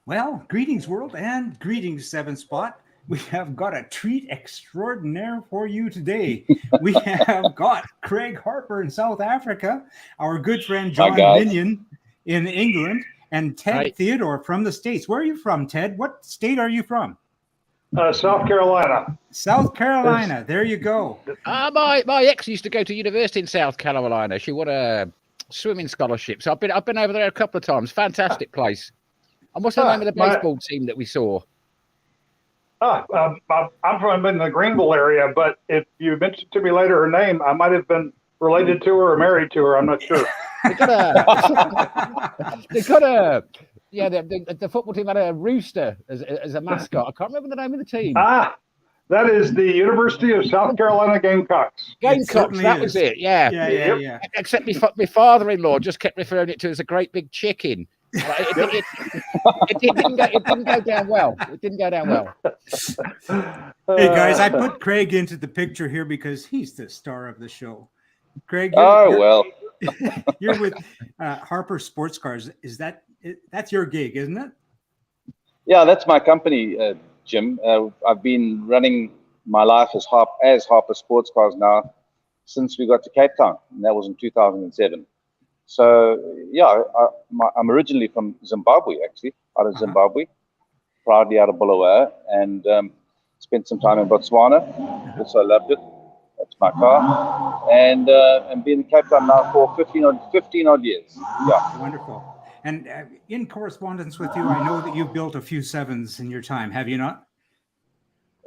Well, greetings, world, and greetings, Seven Spot. We have got a treat extraordinaire for you today. We have got Craig Harper in South Africa, our good friend John Minion in England, and Ted Theodore from the States. Where are you from, Ted? What state are you from? South Carolina. South Carolina. There you go. My ex used to go to university in South Carolina. She won a swimming scholarship. So I've been over there a couple of times. Fantastic place. And what's the name of the baseball team that we saw? I'm from in the Greenville area, but if you mentioned to me later her name, I might have been related to her or married to her. I'm not sure. The football team had a rooster as a mascot. I can't remember the name of the team. That is the University of South Carolina Gamecocks. Gamecocks, that was it. Yeah. Except my father-in-law just kept referring it to as a great big chicken. It didn't go down well. It didn't go down well. Hey guys, I put Craig into the picture here because he's the star of the show. Craig, you're with Harper Sports Cars. That's your gig, isn't it? Yeah, that's my company, Jim. I've been running my life as Harper Sports Cars now since we got to Cape Town, and that was in 2007. So, yeah, I'm originally from Zimbabwe, actually, out of Zimbabwe, proudly out of Boulevard, and spent some time in Botswana. Also loved it. That's my car. And been in Cape Town now for 15 odd years. Yeah. Wonderful. And in correspondence with you, I know that you've built a few sevens in your time, have you not?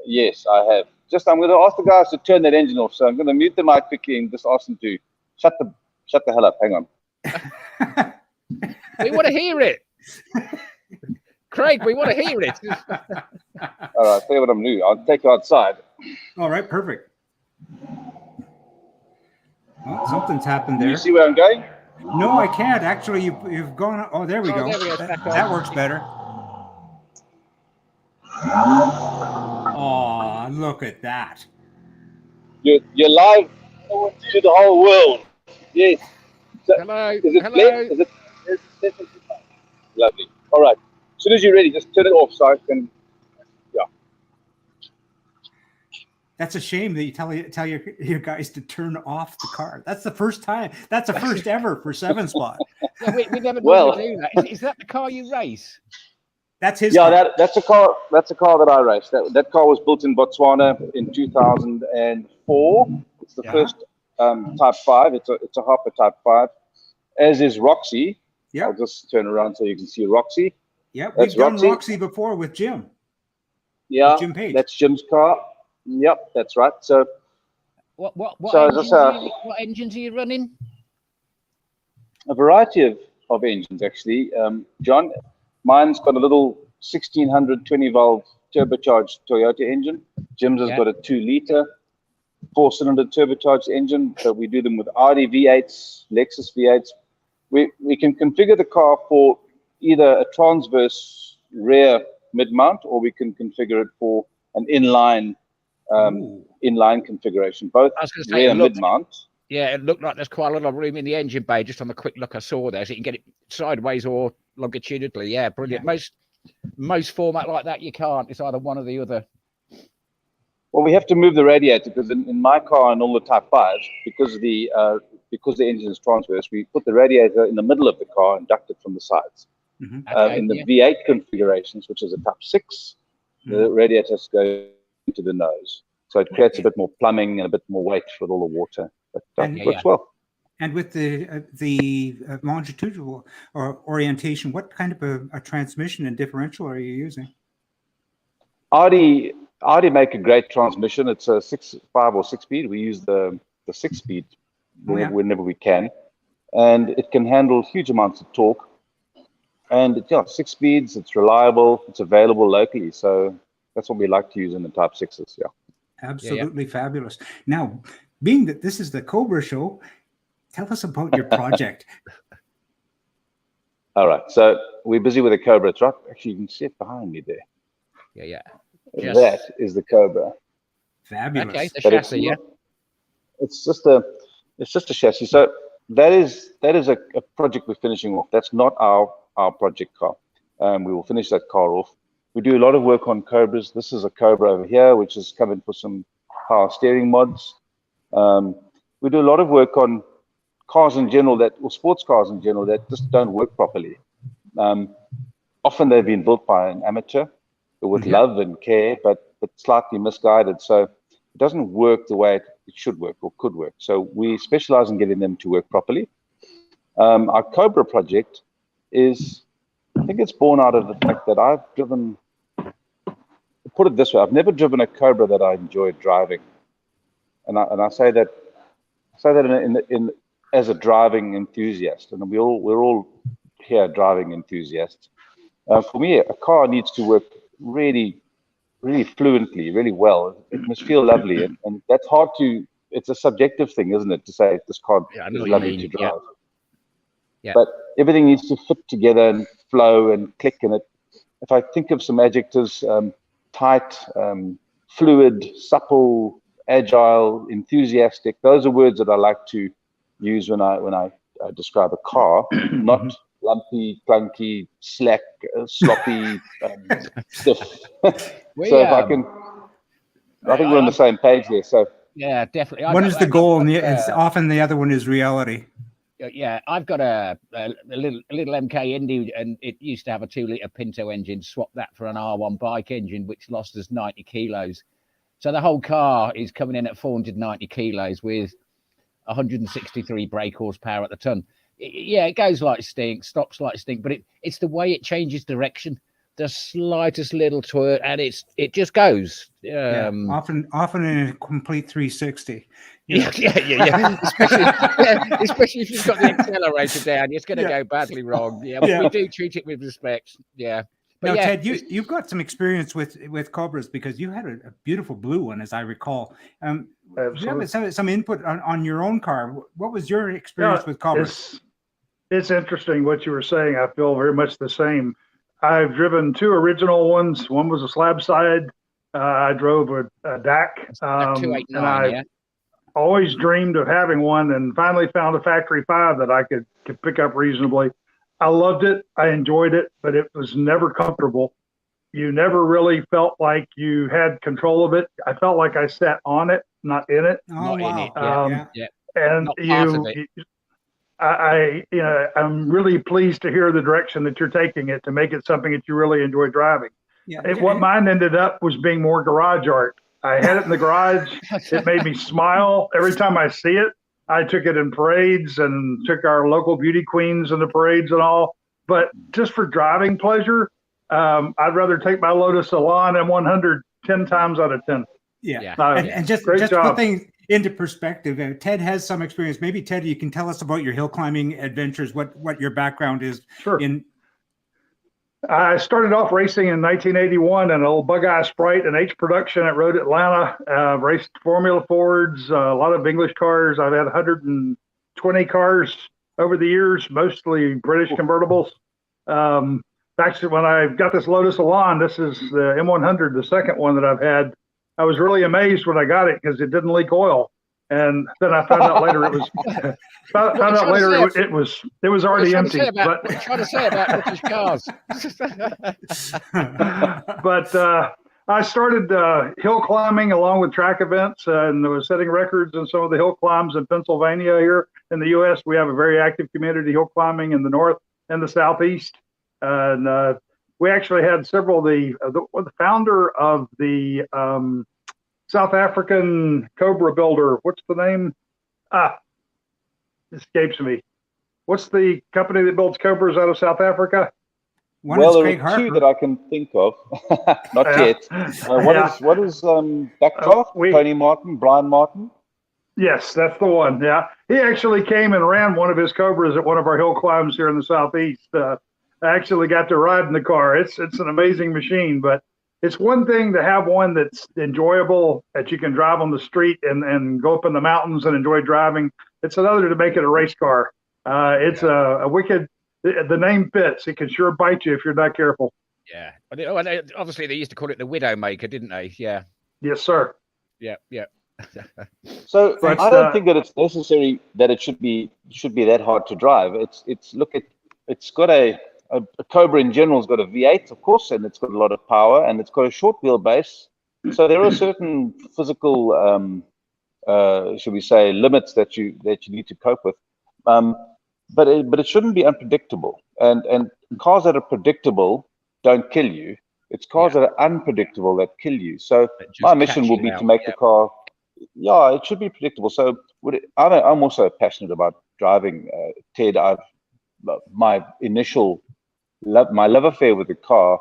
Yes, I have. I'm going to ask the guys to turn that engine off, so I'm going to mute the mic quickly and just ask them to shut the hell up. Hang on. We want to hear it. Craig, we want to hear it. All right, I'll tell you what I'm doing. I'll take you outside. All right, perfect. Well, something's happened there. You see where I'm going? No, I can't. Actually, you've gone. Oh, there we go. There we go. That works better. Oh, look at that. You're live to the whole world. Yes. So, hello. Is it lovely? All right. As soon as you're ready, just turn it off so I can. Yeah. That's a shame that you tell your guys to turn off the car. That's the first time. That's the first ever for Seven Spot. Yeah, we never do that. Is that the car you race? That's his. Yeah, car. that's a car. That's a car that I race. That car was built in Botswana in 2004. It's the first Type 5. It's a Harper Type 5. As is Roxy. Yeah. I'll just turn around so you can see Roxy. Yeah, we've done Roxy before with Jim. Yeah, Jim Page. That's Jim's car. Yep, that's right. So, what engines are you running? A variety of engines, actually. John, mine's got a little 1600 20-valve turbocharged Toyota engine. Jim's has got a 2-liter 4-cylinder turbocharged engine. So we do them with Audi V8s, Lexus V8s. We can configure the car for either a transverse rear mid-mount, or we can configure it for an inline configuration, both rear and mid-mount. Yeah, it looked like there's quite a lot of room in the engine bay, just on the quick look I saw there, so you can get it sideways or longitudinally. Yeah, brilliant. Yeah. Most format like that, you can't. It's either one or the other. Well, we have to move the radiator because in my car and all the Type 5s, because the engine is transverse, we put the radiator in the middle of the car and duct it from the sides. Mm-hmm. In the V8 configurations, which is a Type 6, the radiators go into the nose. So it creates a bit more plumbing and a bit more weight with all the water. But works well. And with the longitudinal or orientation, what kind of a transmission and differential are you using? Audi make a great transmission. It's a 5 or 6-speed. We use the 6-speed whenever we can, and it can handle huge amounts of torque. And 6 speeds. It's reliable. It's available locally. So that's what we like to use in the Type 6s. Yeah. Absolutely fabulous. Now, being that this is the Cobra show, tell us about your project. All right. So we're busy with the Cobra. It's right. Actually, you can see it behind me there. Yeah. That is the Cobra. Fabulous. Okay, the chassis, It's just a chassis. So that is a project we're finishing off. That's not our project car. We will finish that car off. We do a lot of work on Cobras. This is a Cobra over here, which is coming for some power steering mods. We do a lot of work on cars in general or sports cars in general that just don't work properly. Often they've been built by an amateur with love and care, but slightly misguided. So it doesn't work the way it should work or could work. So we specialize in getting them to work properly. Our Cobra project is, I think it's born out of the fact that I've driven, put it this way, I've never driven a Cobra that I enjoyed driving. And I say that in as a driving enthusiast, and we're all here driving enthusiasts. For me, a car needs to work really fluently, really well. It must feel lovely, and that's hard to. It's a subjective thing, isn't it, to say this car is lovely to drive. Yeah. But everything needs to fit together and flow and click in it. If I think of some adjectives, tight, fluid, supple, agile, enthusiastic, those are words that I like to use when I describe a car, not lumpy, clunky, slack, sloppy, stiff. So if I can, I think we're on the same page there. So yeah, definitely. One is the goal, and often the other one is reality. Yeah, I've got a little MK Indy, and it used to have a 2-litre Pinto engine. Swapped that for an R1 bike engine, which lost us 90 kilos. So the whole car is coming in at 490 kilos with 163 brake horsepower at the ton. It goes like stink, stops like stink, but it's the way it changes direction. The slightest little twirl, and it just goes. Often in a complete 360. Yeah. Especially if you've got the accelerator down, it's going to go badly wrong. Yeah, we do treat it with respect. Yeah. But now, Ted, you've got some experience with Cobras because you had a beautiful blue one, as I recall. Do you have some input on your own car? What was your experience with Cobras? It's interesting what you were saying. I feel very much the same. I've driven 2 original ones. One was a slab side. I drove a DAC. And I always dreamed of having one, and finally found a factory 5 that I could pick up reasonably. I loved it. I enjoyed it, but it was never comfortable. You never really felt like you had control of it. I felt like I sat on it, not in it. Oh, not wow. in it. And I'm really pleased to hear the direction that you're taking it to make it something that you really enjoy driving. What mine ended up was being more garage art. I had it in the garage. It made me smile every time I see it. I took it in parades and took our local beauty queens in the parades and all. But just for driving pleasure, I'd rather take my Lotus Elan M100 10 times out of 10. Yeah. And just to put things into perspective, Ted has some experience. Maybe, Ted, you can tell us about your hill climbing adventures, what your background is. Sure. I started off racing in 1981 in a little Bug-Eye Sprite and H production at Road Atlanta. Raced Formula Fords, a lot of English cars. I've had 120 cars over the years, mostly British convertibles. Actually, when I got this Lotus Elan, this is the M100, the second one that I've had. I was really amazed when I got it because it didn't leak oil. And then I found out later it was it was already empty. What are you trying to say about British cars? But I started hill climbing along with track events, and was setting records in some of the hill climbs in Pennsylvania. Here in the U.S., we have a very active community hill climbing in the north and the southeast. And we actually had several. The founder of the South African Cobra builder. What's the name? Escapes me. What's the company that builds Cobras out of South Africa? One is Craig Harper. 2 that I can think of. Not yet. What is Backdraft? Tony Martin, Brian Martin? Yes, that's the one. Yeah. He actually came and ran one of his Cobras at one of our hill climbs here in the southeast. I actually got to ride in the car. It's an amazing machine, but it's one thing to have one that's enjoyable, that you can drive on the street and go up in the mountains and enjoy driving. It's another to make it a race car. It's a wicked, the name fits. It can sure bite you if you're not careful. Yeah. Obviously, they used to call it the Widowmaker, didn't they? Yeah. Yes, sir. Yeah. So I don't think that it's necessary that it should be that hard to drive. It's got a a Cobra in general has got a V8, of course, and it's got a lot of power, and it's got a short wheelbase. So there are certain physical, should we say, limits that you need to cope with. But it shouldn't be unpredictable. And cars that are predictable don't kill you. It's cars that are unpredictable that kill you. So my mission will be to make the car. Yeah, it should be predictable. So I'm also passionate about driving. Ted, my initial my love affair with the car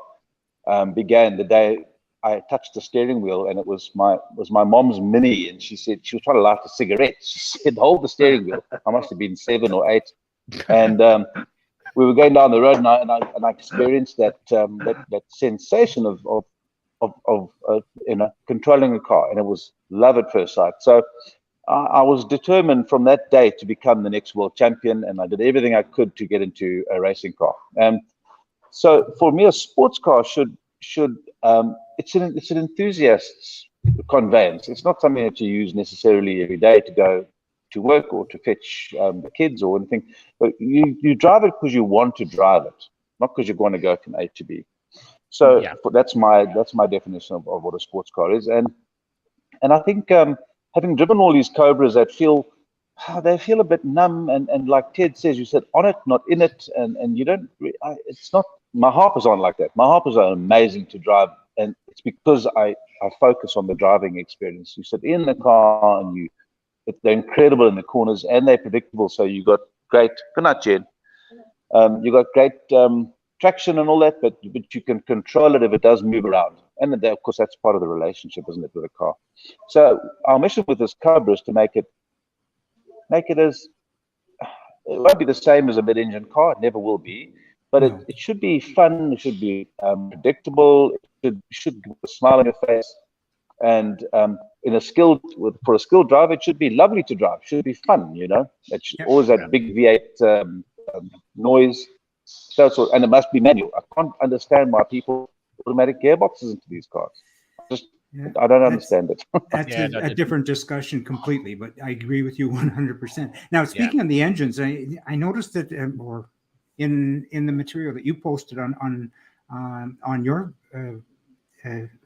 began the day I touched the steering wheel, and it was my mom's Mini, and she said she was trying to light a cigarette. She said, "Hold the steering wheel." I must have been 7 or 8, and we were going down the road, and I experienced that sensation of controlling a car, and it was love at first sight. So I was determined from that day to become the next world champion, and I did everything I could to get into a racing car. So for me, a sports car should it's an enthusiast's conveyance. It's not something that you use necessarily every day to go to work or to fetch the kids or anything. But you drive it because you want to drive it, not because you want to go from A to B. So that's my definition of what a sports car is. And I think having driven all these Cobras that feel a bit numb, and like Ted says, you said on it, not in it, and you don't. It's not. My Harpers aren't like that. My Harpers are amazing to drive, and it's because I focus on the driving experience. You sit in the car and they're incredible in the corners, and they're predictable. So you got great. Good night, Jen. You got great traction and all that, but you can control it if it does move around. And then, of course, that's part of the relationship, isn't it, with a car? So our mission with this Cobra is to make it as, it won't be the same as a mid-engine car. It never will be, but it should be fun. It should be predictable. It should give a smile on your face. And for a skilled driver, it should be lovely to drive. It should be fun, It's always that big V8 noise. And it must be manual. I can't understand why people put automatic gearboxes into these cars. I don't understand it. That's a different discussion completely, but I agree with you 100%. Now, speaking of the engines, I noticed that, or in the material that you posted on your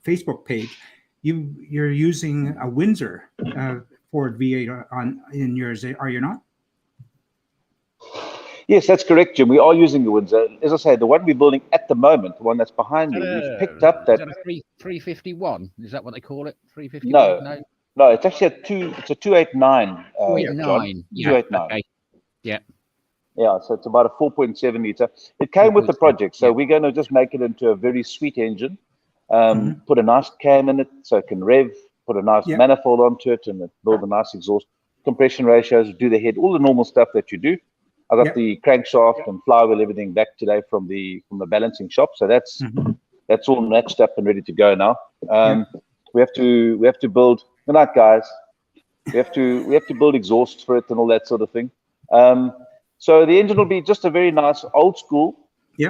Facebook page, you're using a Windsor Ford V8 in yours, are you not? Yes, that's correct, Jim. We are using the Windsor. As I say, the one we're building at the moment, the one that's behind me, we've picked up that. Is that a 351? Is that what they call it? 351? No, it's actually it's a 289. 289. Yeah. 289. Okay. Yeah. Yeah, so it's about a 4.7 liter. It came with the project, so we're going to just make it into a very sweet engine. Put a nice cam in it so it can rev. Put a nice manifold onto it, and build a nice exhaust. Compression ratios, do the head, all the normal stuff that you do. I got the crankshaft and flywheel, everything back today from the balancing shop. So that's all matched up and ready to go now. We have to build. Good night, guys. We have to build exhausts for it and all that sort of thing. So the engine will be just a very nice old school. I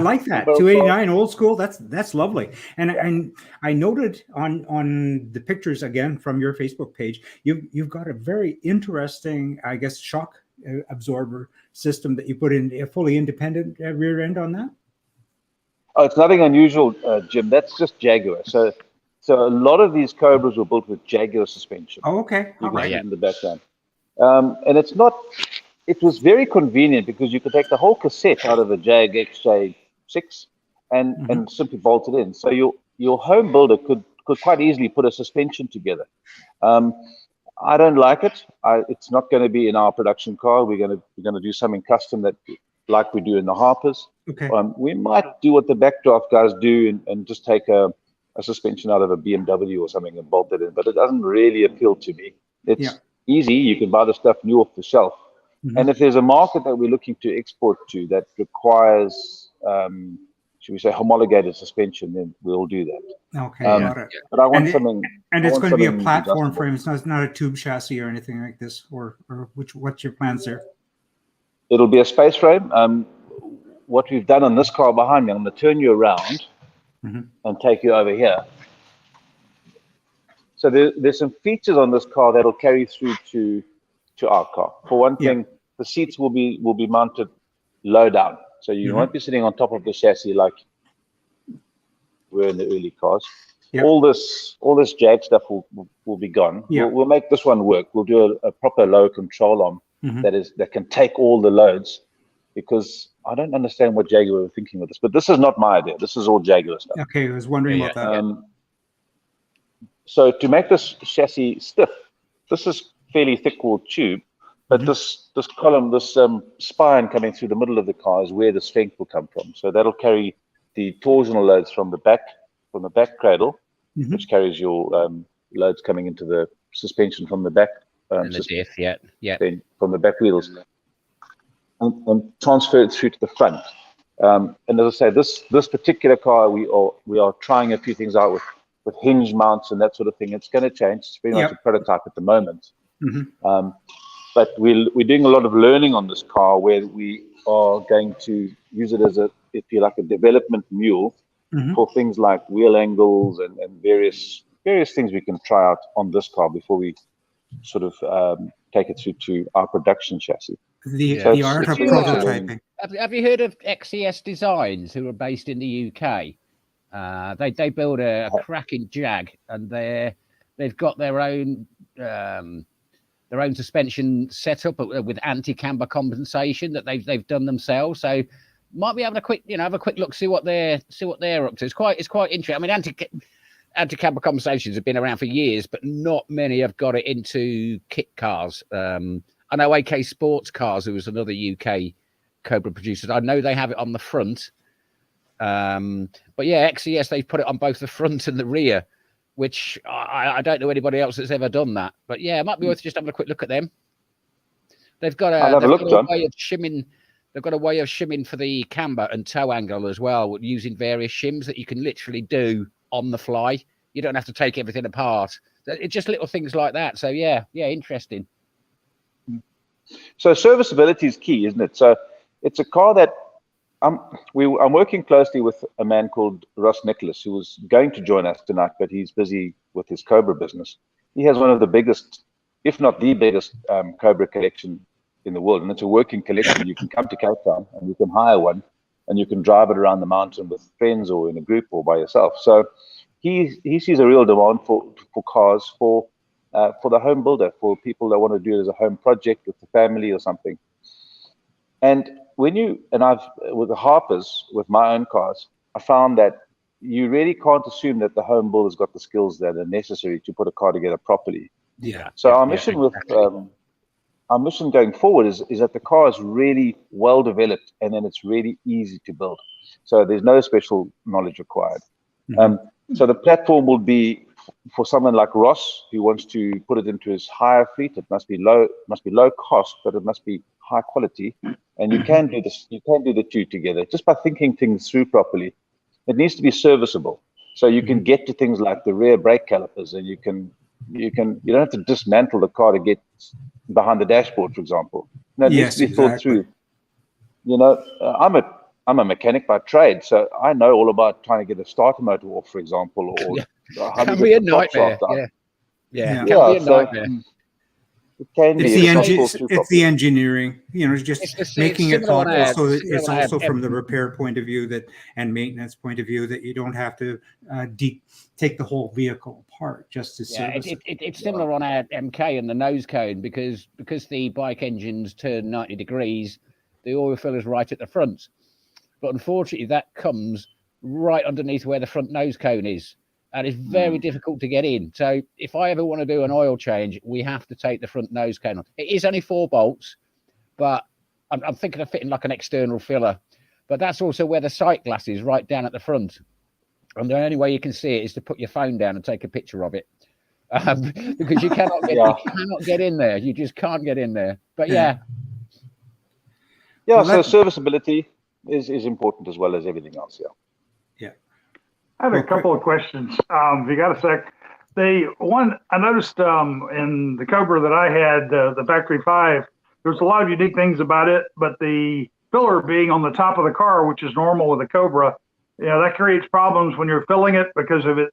like that 289 old school. That's lovely. And I noted on the pictures again from your Facebook page, you've got a very interesting, I guess, shock absorber system that you put in, a fully independent rear end on that. Oh, it's nothing unusual, Jim. That's just Jaguar. So a lot of these Cobras were built with Jaguar suspension. Oh, okay. You can see it in the background. And it's not. It was very convenient because you could take the whole cassette out of a Jag XJ6 and simply bolt it in. So your home builder could quite easily put a suspension together. I don't like it. It's not going to be in our production car. We're going to do something custom like we do in the Harpers. Okay. We might do what the backdraft guys do and just take a suspension out of a BMW or something and bolt it in. But it doesn't really appeal to me. It's easy. You can buy the stuff new off the shelf. And if there's a market that we're looking to export to that requires, should we say, homologated suspension, then we'll do that. Okay, got it. But I want something. And it's going to be a platform frame. It's not a tube chassis or anything like this. Or what's your plans there? It'll be a space frame. What we've done on this car behind me, I'm going to turn you around and take you over here. So there's some features on this car that'll carry through to our car. For one thing, the seats will be mounted low down. So you Mhm. won't be sitting on top of the chassis like we're in the early cars. Yep. All this jag stuff will be gone. Yeah. We'll make this one work. We'll do a proper low control arm Mhm. that can take all the loads, because I don't understand what Jaguar were thinking with this, but this is not my idea. This is all Jaguar stuff. Okay, I was wondering Yeah, about that. So to make this chassis stiff, this is fairly thick walled tube, but Mhm. this column, this spine coming through the middle of the car is where the strength will come from. So that'll carry the torsional loads from the back cradle, Mhm. which carries your loads coming into the suspension from the back, and the diff, yeah. from the back wheels, and transfer it through to the front. And as I say, this particular car, we are trying a few things out with hinge mounts and that sort of thing. It's going to change. It's very much a prototype at the moment. Mhm. But we're doing a lot of learning on this car, where we are going to use it as if you like, a development mule Mhm. for things like wheel angles and various things we can try out on this car before we sort of take it through to our production chassis. The art of it's prototyping. Have you heard of XES Designs, who are based in the UK? They build a cracking Jag, and they've got their own suspension setup with anti-camber compensation that they've done themselves. So might be having a quick look, see what they're up to. It's quite interesting. I mean, anti-camber compensations have been around for years, but not many have got it into kit cars. I know AK Sports Cars, who was another UK Cobra producer, I know they have it on the front. But yeah, XES, they've put it on both the front and the rear, which I don't know anybody else that's ever done that. But yeah, it might be worth just having a quick look at them. They've got a way of shimming. They've got a way of shimming for the camber and toe angle as well, using various shims that you can literally do on the fly. You don't have to take everything apart. It's just little things like that. So yeah, interesting. So serviceability is key, isn't it? So it's a car that I'm working closely with a man called Ross Nicholas, who was going to join us tonight, but he's busy with his Cobra business. He has one of the biggest, if not the biggest, Cobra collection in the world, and it's a working collection. You can come to Cape Town and you can hire one, and you can drive it around the mountain with friends or in a group or by yourself. So he sees a real demand for cars for the home builder, for people that want to do it as a home project with the family or something. And with the Harpers, with my own cars, I found that you really can't assume that the home builder's got the skills that are necessary to put a car together properly. Yeah. So our mission our mission going forward is that the car is really well developed, and then it's really easy to build. So there's no special knowledge required. Mm-hmm. So the platform will be for someone like Ross, who wants to put it into his higher fleet. It must be low cost, but it must be high quality. And you can do this. You can do the two together just by thinking things through properly. It needs to be serviceable, so you can get to things like the rear brake calipers, and you don't have to dismantle the car to get behind the dashboard, for example. No, it needs to be thought through. You know, I'm a mechanic by trade, so I know all about trying to get a starter motor off, for example, or how to get the prop shaft out. Yeah, can be a nightmare. It can be. It's the engineering, just making it thoughtful. So it's also from the repair point of view and maintenance point of view, that you don't have to take the whole vehicle apart just to service it. It's similar on our MK and the nose cone, because the bike engines turn 90 degrees, the oil filler's right at the front. But unfortunately, that comes right underneath where the front nose cone is. And it's very difficult to get in. So if I ever want to do an oil change, we have to take the front nose cone on. It is only 4 bolts, but I'm thinking of fitting like an external filler. But that's also where the sight glass is, right down at the front. And the only way you can see it is to put your phone down and take a picture of it. Because you cannot get in there. You just can't get in there. But so serviceability is important as well as everything else. I have a couple of questions. If you got a sec. The one I noticed in the Cobra that I had, the Factory 5, there's a lot of unique things about it, but the filler being on the top of the car, which is normal with a Cobra, that creates problems when you're filling it because of it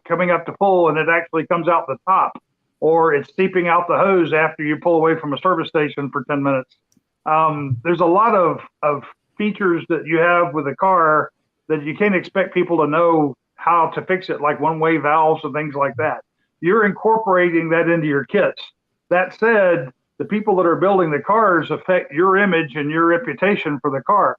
coming up to full and it actually comes out the top, or it's seeping out the hose after you pull away from a service station for 10 minutes. There's a lot of features that you have with a car that you can't expect people to know how to fix it, like one-way valves and things like that. You're incorporating that into your kits. That said, the people that are building the cars affect your image and your reputation for the car.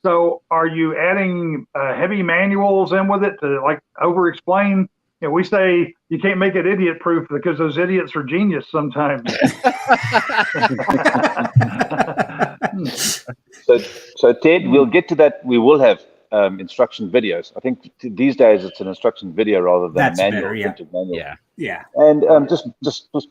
So are you adding heavy manuals in with it to like over-explain? You know, we say you can't make it idiot-proof because those idiots are genius sometimes. So Ted, we'll get to that. We will have instruction videos. I think these days it's an instruction video rather than That's a manual, better, yeah. printed manual. Yeah. Yeah. And just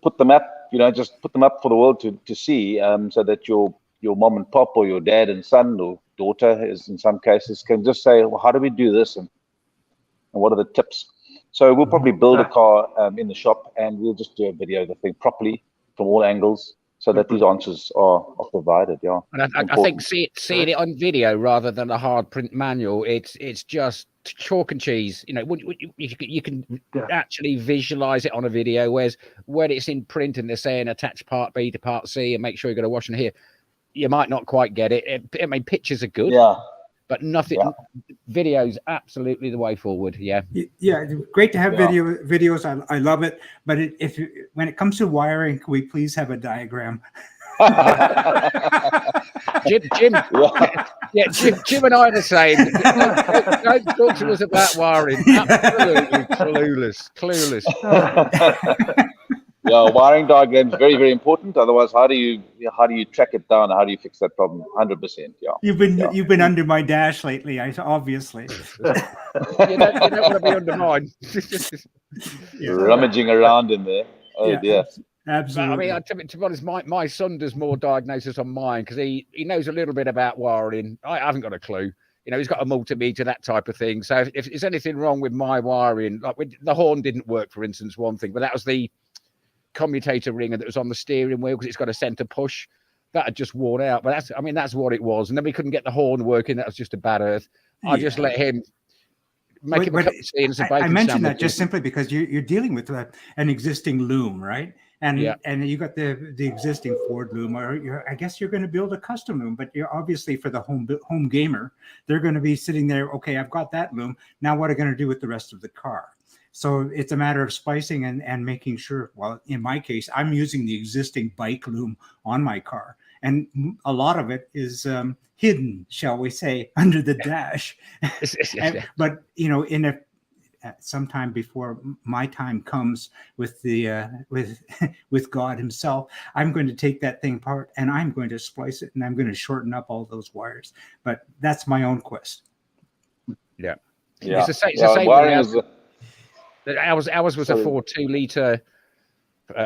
put them up, just put them up for the world to see, so that your mom and pop or your dad and son or daughter, is in some cases, can just say, well, how do we do this, and what are the tips? So we'll probably build a car in the shop, and we'll just do a video of the thing properly from all angles, so that these answers are provided. Yeah, and I think seeing it on video rather than a hard print manual, it's just chalk and cheese. You can actually visualize it on a video, whereas when it's in print and they're saying attach part B to part C and make sure you're going to wash in here, you might not quite get it. I mean, pictures are good. Yeah. But nothing. Yeah. Videos absolutely the way forward. Yeah. Yeah, great to have videos. I love it. But when it comes to wiring, can we please have a diagram? Jim. Yeah, Jim and I are the same. Don't talk to us about wiring. Absolutely clueless. Yeah, wiring diagram is very, very important. Otherwise, how do you track it down? How do you fix that problem? 100%. Yeah. You've been under my dash lately. Obviously. you don't want to be under mine. Rummaging around in there. Oh dear. Absolutely. I mean, to be honest, my son does more diagnosis on mine because he knows a little bit about wiring. I haven't got a clue. He's got a multimeter, that type of thing. So if there's anything wrong with my wiring, like the horn didn't work, for instance, one thing, but that was the commutator ringer that was on the steering wheel because it's got a center push that had just worn out. But that's what it was. And then we couldn't get the horn working. That was just a bad earth. I just let him make him a cup of tea and some bacon. I mentioned that just simply because you're dealing with an existing loom, right? And you got the existing Ford loom, or I guess you're going to build a custom loom, but you're obviously for the home gamer, they're going to be sitting there. Okay, I've got that loom. Now what are going to do with the rest of the car? So it's a matter of spicing and making sure. Well, in my case, I'm using the existing bike loom on my car, and a lot of it is hidden, shall we say, under the dash. But in sometime before my time comes with the with God Himself, I'm going to take that thing apart and I'm going to splice it and I'm going to shorten up all those wires. But that's my own quest. Yeah. It's the same. Ours was a 4.2-liter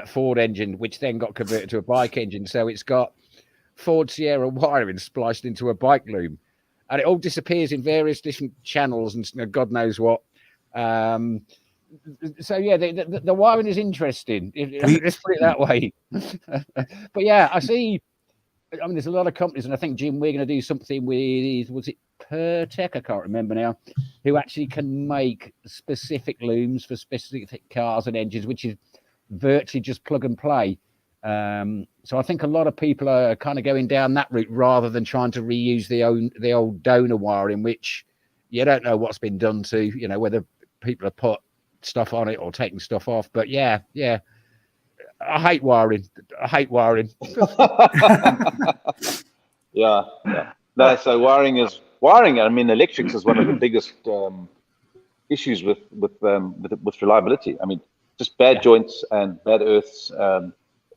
Ford engine, which then got converted to a bike engine. So it's got Ford Sierra wiring spliced into a bike loom, and it all disappears in various different channels and God knows what. So yeah, the wiring is interesting. Let's put it that way. But yeah, I see. I mean, there's a lot of companies, and I think, Jim, we're going to do something with, was it Pertec? I can't remember now, who actually can make specific looms for specific cars and engines, which is virtually just plug and play. So I think a lot of people are kind of going down that route rather than trying to reuse the old donor wiring, which you don't know what's been done to, whether people have put stuff on it or taken stuff off. But yeah. I hate wiring. Yeah. No, so wiring. I mean, electrics is one of the biggest issues with reliability. I mean, just bad joints and bad earths,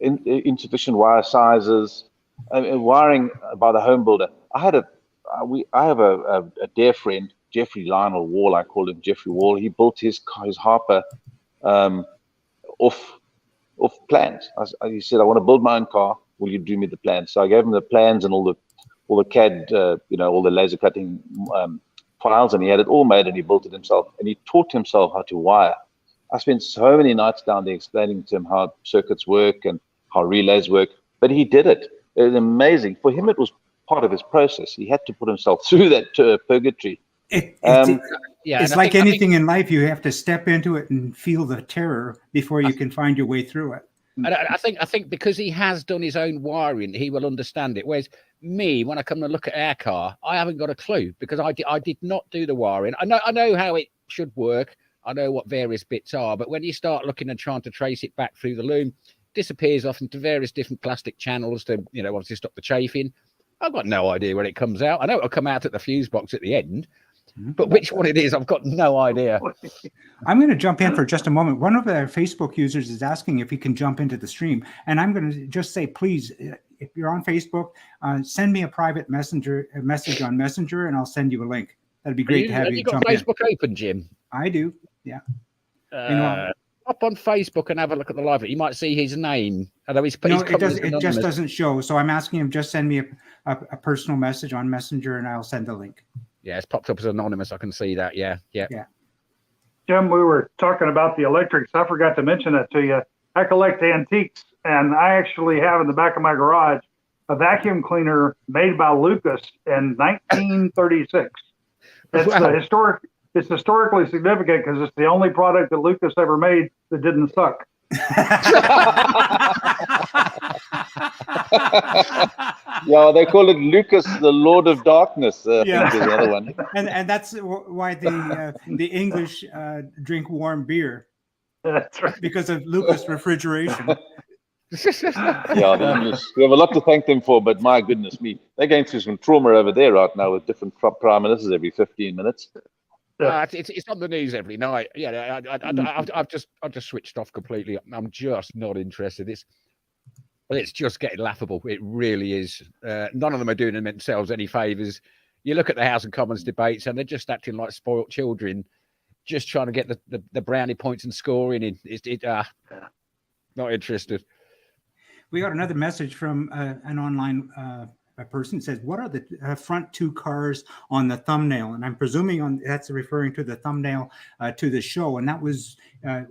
insufficient wire sizes, wiring by the home builder. I have a dear friend, Jeffrey Lionel Wall. I call him Jeffrey Wall. He built his Harper off plans. He said, I want to build my own car. Will you do me the plans? So I gave him the plans and all the CAD, all the laser cutting files, and he had it all made and he built it himself. And he taught himself how to wire. I spent so many nights down there explaining to him how circuits work and how relays work, but he did it. It was amazing. For him, it was part of his process. He had to put himself through that purgatory. It's like anything in life. You have to step into it and feel the terror before you can find your way through it. And I think because he has done his own wiring, he will understand it. Whereas Me, when I come to look at our car, I haven't got a clue because I did not do the wiring. I know how it should work. I know what various bits are, but when you start looking and trying to trace it back through the loom, disappears off into various different plastic channels to, obviously stop the chafing. I've got no idea when it comes out. I know it'll come out at the fuse box at the end, but which one it is, I've got no idea. I'm going to jump in for just a moment. One of our Facebook users is asking if he can jump into the stream, and I'm going to just say, please, if you're on Facebook, send me a private message on Messenger, and I'll send you a link. That'd be great to have you jump in. Have you got Facebook open, Jim? I do, yeah. Up on Facebook and have a look at the live. You might see his name. Although it just doesn't show. So I'm asking him, just send me a personal message on Messenger, and I'll send a link. Yeah, it's popped up as anonymous. I can see that. Yeah. Jim, we were talking about the electrics. I forgot to mention that to you. I collect antiques, and I actually have in the back of my garage a vacuum cleaner made by Lucas in 1936. It's historically significant because it's the only product that Lucas ever made that didn't suck. Yeah, they call it Lucas, the Lord of Darkness. I think is the other one. And that's why the English drink warm beer. That's right. Because of Lucas refrigeration. Yeah, the English. We have a lot to thank them for, but my goodness me, they're going through some trauma over there right now with different prime ministers every 15 minutes. It's on the news every night. Yeah, I've just switched off completely. I'm just not interested. It's just getting laughable. It really is. None of them are doing themselves any favors. You look at the House and Commons debates, and they're just acting like spoilt children, just trying to get the brownie points and scoring in. Not interested. We got another message from an online a person says, what are the front two cars on the thumbnail? And I'm presuming that's referring to the thumbnail to the show. And that was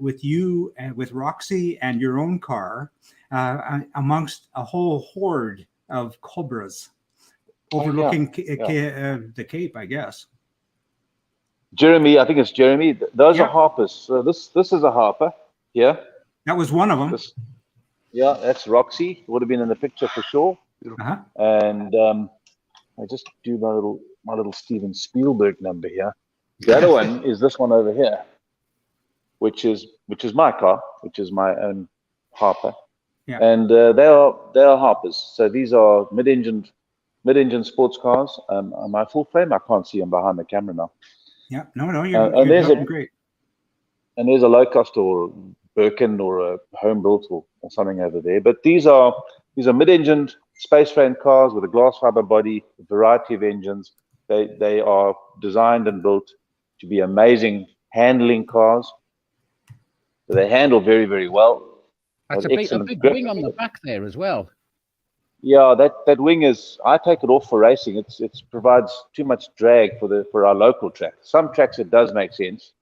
with you and with Roxy and your own car amongst a whole horde of Cobras overlooking the Cape, I guess. Jeremy, I think it's Jeremy. Those are Harpers. So this is a Harper. Yeah. That was one of them. That's Roxy. Would have been in the picture for sure. Uh-huh. And I just do my little Steven Spielberg number here. The other one is this one over here, which is my car, which is my own Harper. Yeah. And they are Harpers. So these are mid-engine sports cars. Am I full frame? I can't see them behind the camera now. Yeah, you're great. And there's a low cost or Birkin or a home built or something over there. But these are mid-engine space frame cars with a glass fiber body, a variety of engines. They are designed and built to be amazing handling cars. So they handle very, very well. That's a big wing on the back there as well. Yeah, that wing is. I take it off for racing. It provides too much drag for our local track. Some tracks it does make sense.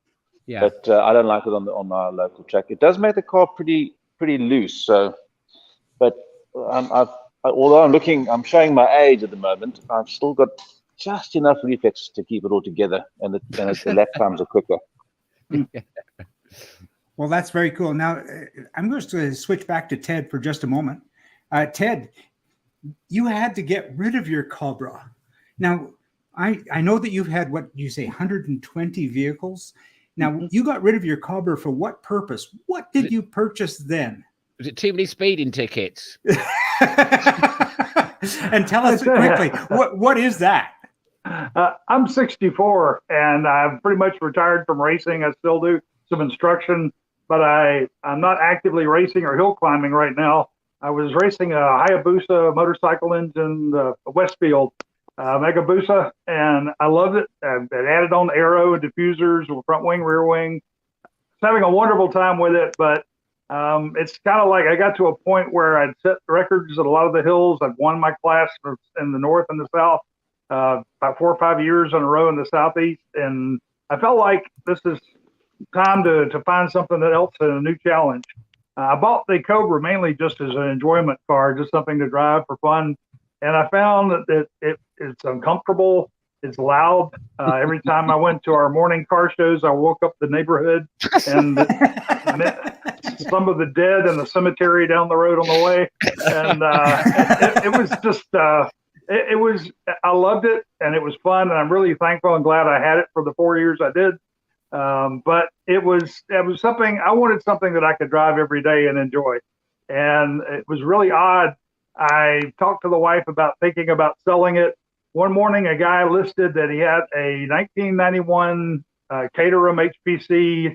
Yeah. But I don't like it on our local track. It does make the car pretty loose. So, but although I'm showing my age at the moment, I've still got just enough reflex to keep it all together, and the lap times are quicker. Well, that's very cool. Now, I'm going to switch back to Ted for just a moment. Ted, you had to get rid of your Cobra. Now, I know that you've had, what you say, 120 vehicles. Now, you got rid of your Cobra for what purpose? What did you purchase then? Was it too many speeding tickets? And tell us quickly, what is that? I'm 64, and I've pretty much retired from racing. I still do some instruction, but I'm not actively racing or hill climbing right now. I was racing a Hayabusa motorcycle engine, Westfield Megabusa, and I loved it. It added on aero and diffusers, front wing, rear wing. I was having a wonderful time with it, but it's kind of like I got to a point where I'd set records at a lot of the hills. I'd won my class in the north and the south about 4 or 5 years in a row in the southeast, and I felt like this is time to find something else and a new challenge. I bought the Cobra mainly just as an enjoyment car, just something to drive for fun. And I found that it's uncomfortable. It's loud. Every time I went to our morning car shows, I woke up the neighborhood and some of the dead in the cemetery down the road on the way. And it was just, it was, I loved it, and it was fun, and I'm really thankful and glad I had it for the 4 years I did. But it was something, I wanted something that I could drive every day and enjoy. And it was really odd. I talked to the wife about thinking about selling it. One morning, a guy listed that he had a 1991 Caterham HPC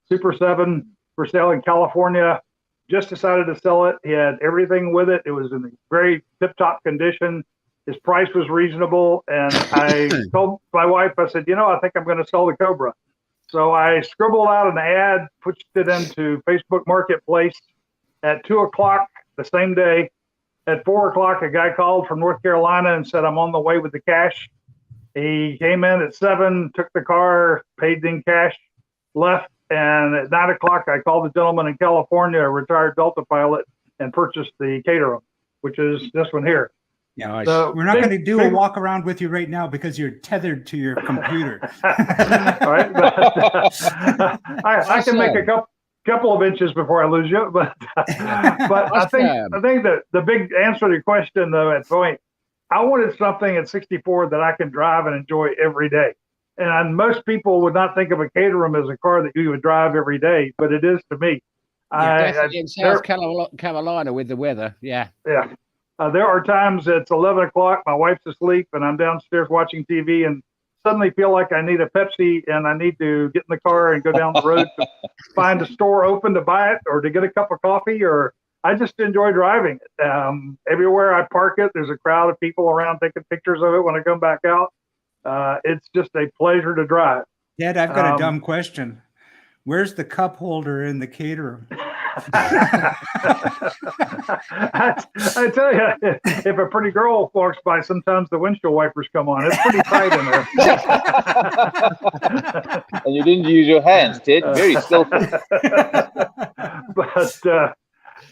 Super 7 for sale in California. Just decided to sell it. He had everything with it. It was in very tip-top condition. His price was reasonable. And I told my wife, I said, I think I'm going to sell the Cobra. So I scribbled out an ad, pushed it into Facebook Marketplace at 2 o'clock the same day. At 4 o'clock, a guy called from North Carolina and said, I'm on the way with the cash. He came in at 7, took the car, paid in cash, left. And at 9 o'clock, I called the gentleman in California, a retired Delta pilot, and purchased the Caterham, which is this one here. Yeah, nice. So we're not going to do a walk around with you right now because you're tethered to your computer. All right, but I can make a couple of inches before I lose you, but I think that the big answer to your question though at point, I wanted something at 64 that I can drive and enjoy every day. And most people would not think of a Caterham as a car that you would drive every day, but it is to me. Definitely in South Carolina with the weather, yeah. Yeah. There are times it's 11 o'clock, my wife's asleep, and I'm downstairs watching TV and suddenly feel like I need a Pepsi and I need to get in the car and go down the road to find a store open to buy it or to get a cup of coffee, or I just enjoy driving it. Everywhere I park it, there's a crowd of people around taking pictures of it when I come back out. It's just a pleasure to drive. Dad, I've got a dumb question. Where's the cup holder in the Caterham? I tell you, if a pretty girl walks by, sometimes the windshield wipers come on. It's pretty tight in there. And you didn't use your hands, Ted. Very skillful. But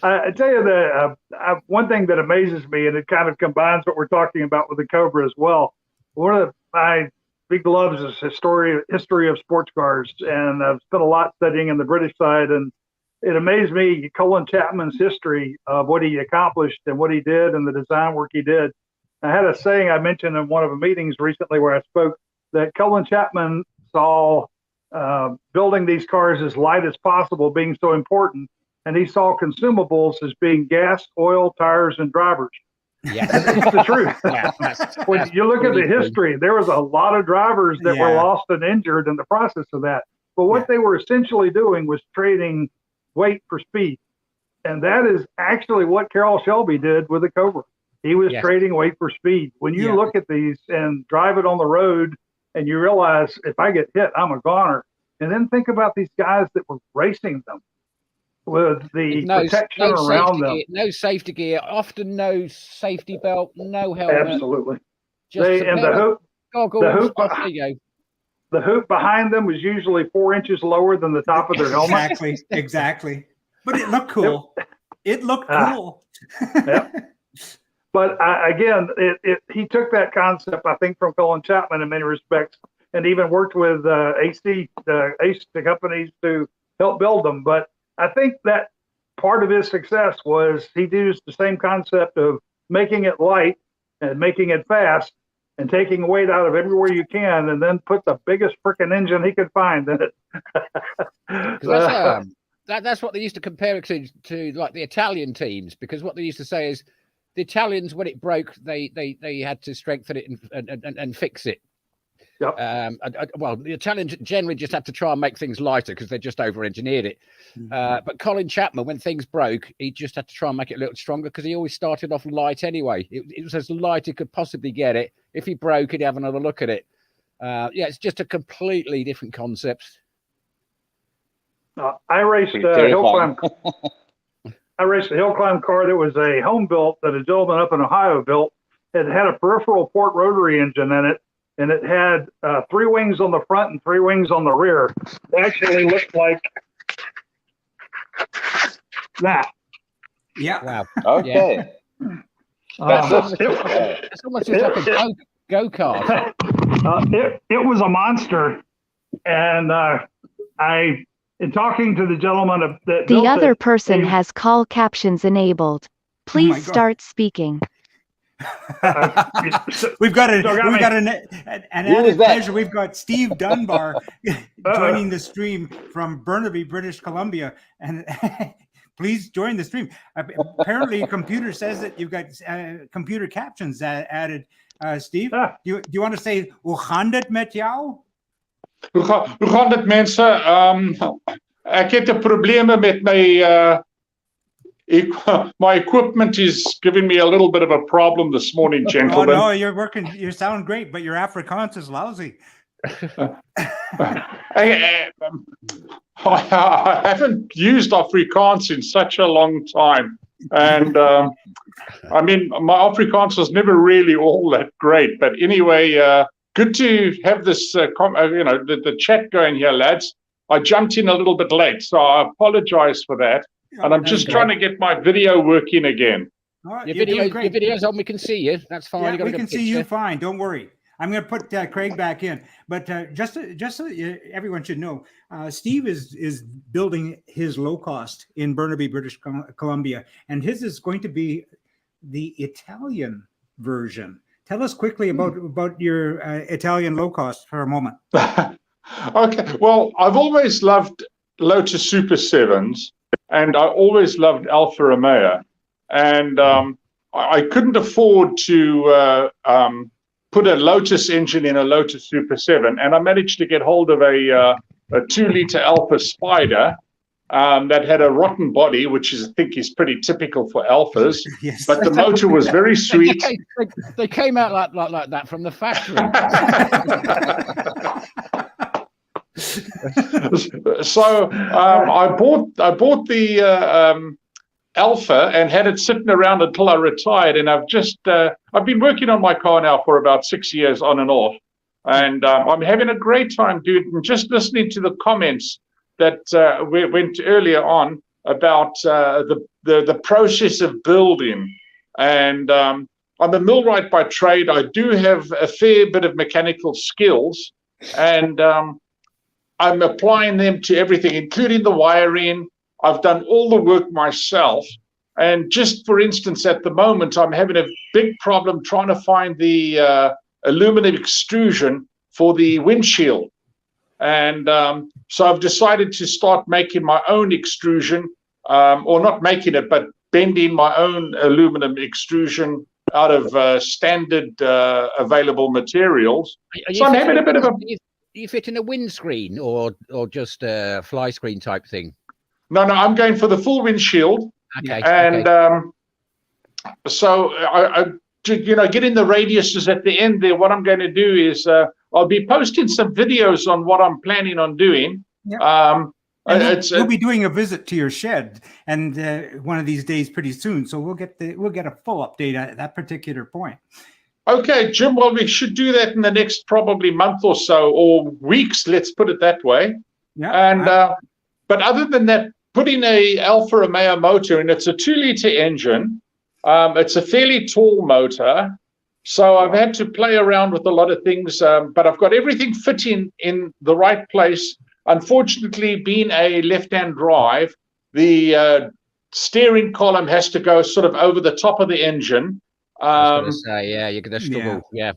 I tell you that one thing that amazes me, and it kind of combines what we're talking about with the Cobra as well. One of my big loves is history of sports cars, and I've spent a lot studying in the British side, and it amazed me, Colin Chapman's history of what he accomplished and what he did and the design work he did. I had a saying I mentioned in one of the meetings recently where I spoke that Colin Chapman saw building these cars as light as possible being so important, and he saw consumables as being gas, oil, tires, and drivers. Yeah, that's the truth. When you look at the history, there was a lot of drivers that were lost and injured in the process of that. But what they were essentially doing was trading weight for speed. And that is actually what Carroll Shelby did with the Cobra. He was trading weight for speed. When you look at these and drive it on the road and you realize if I get hit, I'm a goner. And then think about these guys that were racing them with the protection around them. No safety gear, often no safety belt, no helmet. Absolutely. The hoop behind them was usually 4 inches lower than the top of their helmet. Exactly. But it looked cool. It looked cool. But again, he took that concept, I think, from Colin Chapman in many respects, and even worked with ACE, the companies, to help build them. But I think that part of his success was he used the same concept of making it light and making it fast, and taking weight out of everywhere you can, and then put the biggest freaking engine he could find in it. That's what they used to compare it to like the Italian teams, because what they used to say is the Italians, when it broke, they had to strengthen it and fix it. Yep. Well, the Italians generally just had to try and make things lighter because they just over-engineered it. But Colin Chapman, when things broke, he just had to try and make it a little stronger because he always started off light anyway. It was as light he could possibly get it. If he broke, he'd have another look at it. It's just a completely different concept. I raced a hill climb. I raced a hill climb car that was a home built that a gentleman up in Ohio built. It had a peripheral port rotary engine in it, and it had 3 wings on the front and 3 wings on the rear. It actually looked like that. Yeah. Wow. Okay. It's almost just like a go-kart. It was a monster, and in talking to the gentleman that the other person has call captions enabled. Please start speaking. We've got an Who is added that? pleasure. We've got Steve Dunbar joining the stream from Burnaby, British Columbia, and please join the stream. Apparently, your computer says that you've got computer captions added. Steve, do you want to say "Hoe gaan dit met jou"? Hoe gaan dit, mense? Ek het 'n probleme met my equipment is giving me a little bit of a problem this morning, gentlemen. Oh no, you're working. You sound great, but your Afrikaans is lousy. I haven't used Afrikaans in such a long time, and I mean, my Afrikaans was never really all that great. But anyway, good to have this, the chat going here, lads. I jumped in a little bit late, so I apologize for that. And I'm just trying to get my video working again. All right, your video's on. We can see you. That's fine. Yeah, we can see you fine. Don't worry. I'm going to put Craig back in. But just so everyone should know, Steve is building his low cost in Burnaby, British Columbia, and his is going to be the Italian version. Tell us quickly about your Italian low cost for a moment. Okay. Well, I've always loved Lotus Super 7s. And I always loved Alfa Romeo, and I couldn't afford to put a Lotus engine in a Lotus Super 7, and I managed to get hold of a 2-liter Alfa Spider that had a rotten body, which I think is pretty typical for Alphas. Yes. But the motor was very sweet. They came out like that from the factory. So I bought the Alpha and had it sitting around until I retired, and I've been working on my car now for about 6 years on and off, and I'm having a great time doing it. And just listening to the comments that went earlier on about the process of building, and I'm a millwright by trade. I do have a fair bit of mechanical skills, and I'm applying them to everything, including the wiring. I've done all the work myself. And just for instance, at the moment, I'm having a big problem trying to find the aluminum extrusion for the windshield. And so I've decided to start making my own extrusion, or not making it, but bending my own aluminum extrusion out of standard available materials. So I'm having a bit of a... Are you fitting a windscreen or just a fly screen type thing? No, I'm going for the full windshield. Okay. And so I getting the radiuses at the end there. What I'm going to do is I'll be posting some videos on what I'm planning on doing. Yep. We'll be doing a visit to your shed, and one of these days, pretty soon. So we'll get a full update at that particular point. Okay, Jim. Well, we should do that in the next probably month or so, or weeks. Let's put it that way. Yeah. And but other than that, putting a Alfa Romeo motor, and it's a 2-liter engine. It's a fairly tall motor, so I've had to play around with a lot of things. But I've got everything fitting in the right place. Unfortunately, being a left-hand drive, the steering column has to go sort of over the top of the engine. I was going to say, yeah, you're going to struggle. Yeah.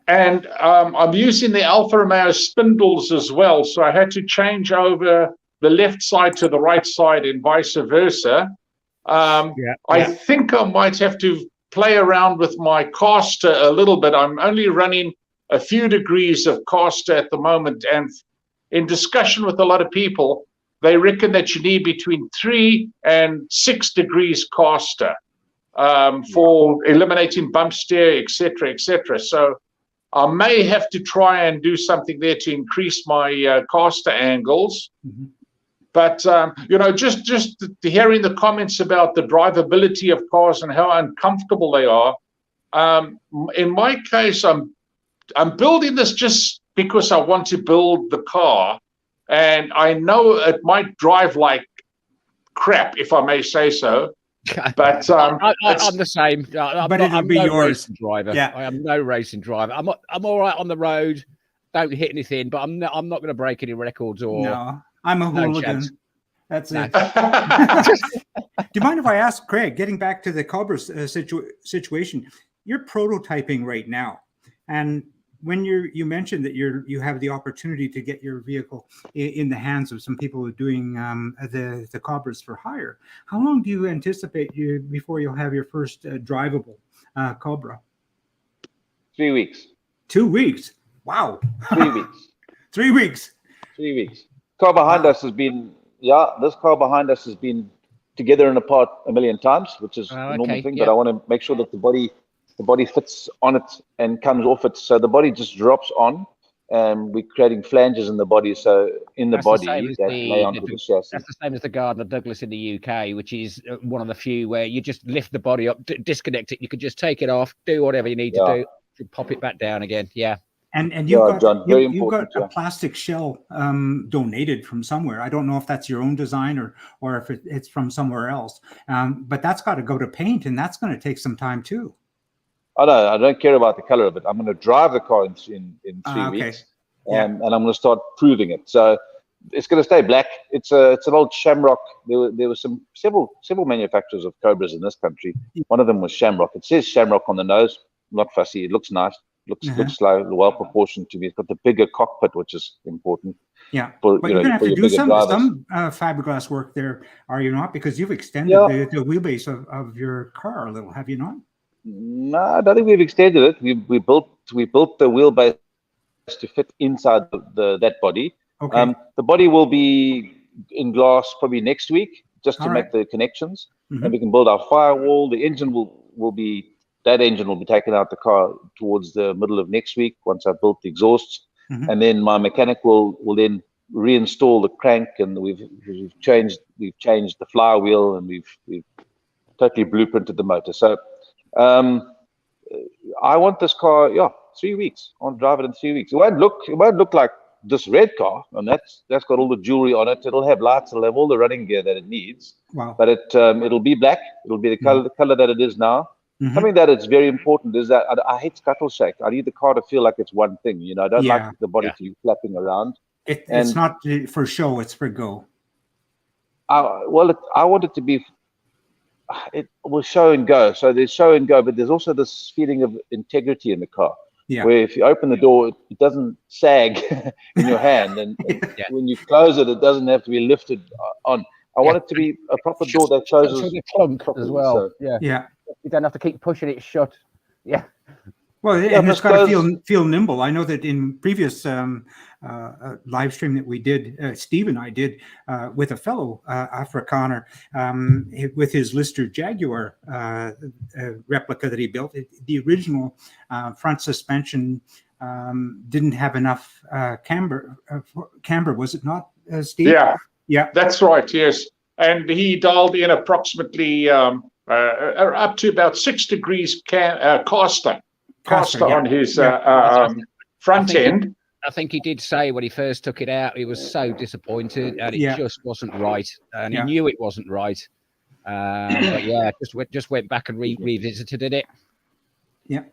And I'm using the Alfa Romeo spindles as well, so I had to change over the left side to the right side and vice versa. I think I might have to play around with my caster a little bit. I'm only running a few degrees of caster at the moment, and in discussion with a lot of people, they reckon that you need between 3 and 6 degrees caster for eliminating bump steer, etc., etc. So I may have to try and do something there to increase my caster angles. Mm-hmm. But just hearing the comments about the drivability of cars and how uncomfortable they are. In my case, I'm building this just because I want to build the car, and I know it might drive like crap, if I may say so. But I'm the same. It'll be yours. Racing driver. Yeah. I am no racing driver. I'm all right on the road. Don't hit anything, but I'm not going to break any records or. No, I'm a hooligan. That's No. it. Do you mind if I ask Craig? Getting back to the Cobra situation, you're prototyping right now, and when you mentioned that you have the opportunity to get your vehicle in the hands of some people who are doing the Cobras for hire, how long do you anticipate before you'll have your first drivable Cobra? 3 weeks. 2 weeks. Wow. 3 weeks. 3 weeks. 3 weeks. Car behind us has been, this car behind us has been together and apart a million times, which is a normal thing. But I want to make sure that the body fits on it and comes off it. So the body just drops on. We're creating flanges in the body. So in the body, that lay onto the chassis. That's the same as the Gardner Douglas in the UK, which is one of the few where you just lift the body up, disconnect it. You can just take it off, do whatever you need to do, pop it back down again. Yeah. And you've got a plastic shell donated from somewhere. I don't know if that's your own design or if it's from somewhere else. But that's got to go to paint, and that's going to take some time too. I don't care about the color of it. I'm going to drive the car in 3 weeks, and I'm going to start proving it. So it's going to stay black. It's an old Shamrock. There were several manufacturers of Cobras in this country. One of them was Shamrock. It says Shamrock on the nose. Not fussy. It looks nice. Looks like well proportioned to me. It's got the bigger cockpit, which is important. Yeah, but you're going to have to do some fiberglass work there, are you not? Because you've extended the wheelbase of your car a little, have you not? No, I don't think we've extended it. We built the wheelbase to fit inside that body. Okay. The body will be in glass probably next week, just to make the connections, and we can build our firewall. The engine will be. That engine will be taken out the car towards the middle of next week once I've built the exhausts, and then my mechanic will then reinstall the crank, and we've changed the flywheel, and we've totally blueprinted the motor. So I want this car 3 weeks. I want to drive it in 3 weeks. It won't look like this red car, and that's got all the jewelry on it. It'll have lights, it'll have all the running gear that it needs. Wow. But it'll be black. It'll be the color that it is now. Something that is very important is that I hate scuttle shake. I need the car to feel like it's one thing. I don't like the body to be flapping around. It's not for show; it's for go. I want it to be. It will show and go. So there's show and go, but there's also this feeling of integrity in the car. Yeah. Where if you open the door, it doesn't sag in your hand, and when you close it, it doesn't have to be lifted on. I want it to be a proper door that closes the clunk as well. So, yeah. You don't have to keep pushing it shut. Yeah. Well, and it's got to feel nimble. I know that in previous live stream that we did, Steve and I did with a fellow Afrikaner with his Lister Jaguar replica that he built. The original front suspension didn't have enough camber, was it not, Steve? Yeah, that's right. Yes, and he dialed in approximately up to about 6 degrees caster on his front end. I think he did say when he first took it out, he was so disappointed, and it just wasn't right, and he knew it wasn't right. But just went back and revisited it. Yeah.